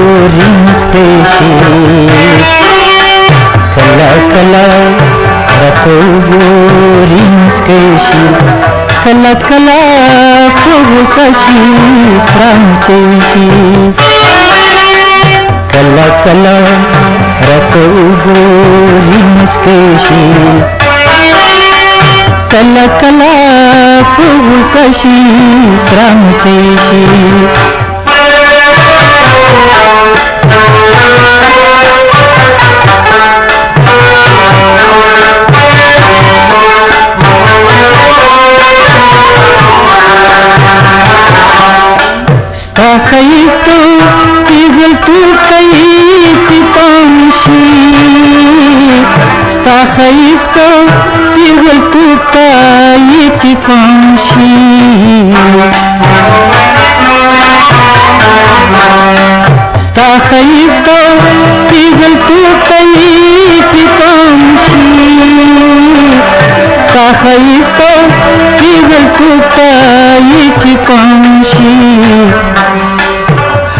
ګوري مسکی شي کله کله راته وګوري مسکی شي کله کله په غوسه شي سره مچی شي کله کله راته وګوري مسکی شي کله کله په غوسه شي سره مچی شي ستا ښایسته پیغلتوب ته یې چې پام شي ستا ښایسته پیغلتوب ته یې چې پام شي ستا ښایسته پیغلتوب ته یې چې پام شي ستا ښایسته پیغلتوب ته یې چې پام شي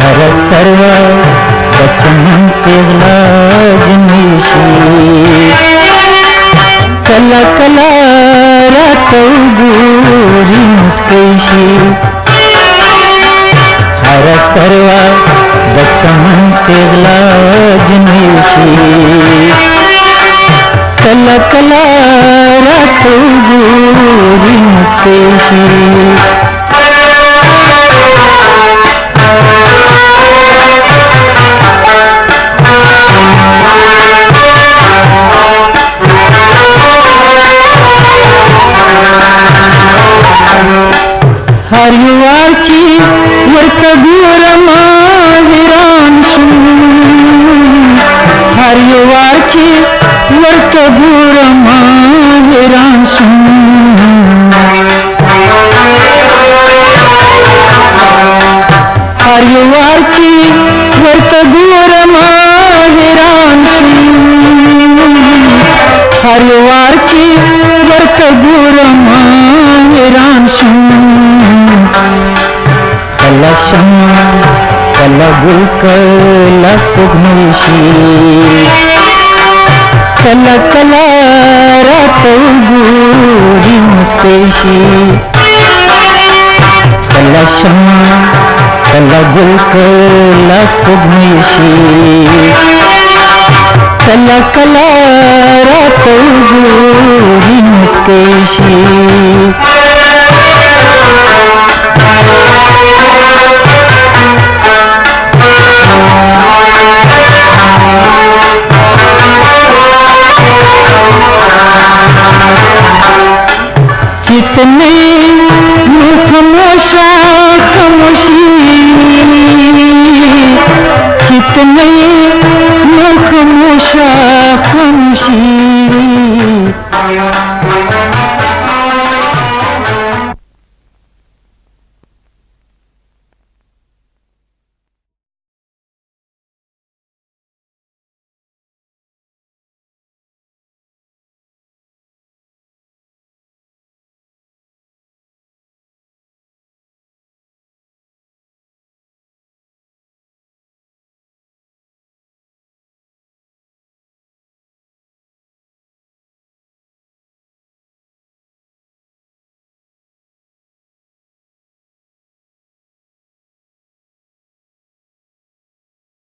هر سروا د چمن پیغلا جنې شي کله کله راته وګوري مسکی شي هر سروا د چمن پیغلا جنې شي کله کله راته وګوري مسکی شي هر یو وار چې ورته ګورم حیران شم هر یو وار چې ورته ګورم حیران شم هر یو وار چې ورته ګورم حیران شم هر یو وار چې ورته ګورم حیران شم کله شمع کله ګل کله سپوږمۍ شي کله کله راته وګوري مسکی شي کله شمع کله ګل کله سپوږمۍ شي کله کله راته وګوري مسکی شي चितने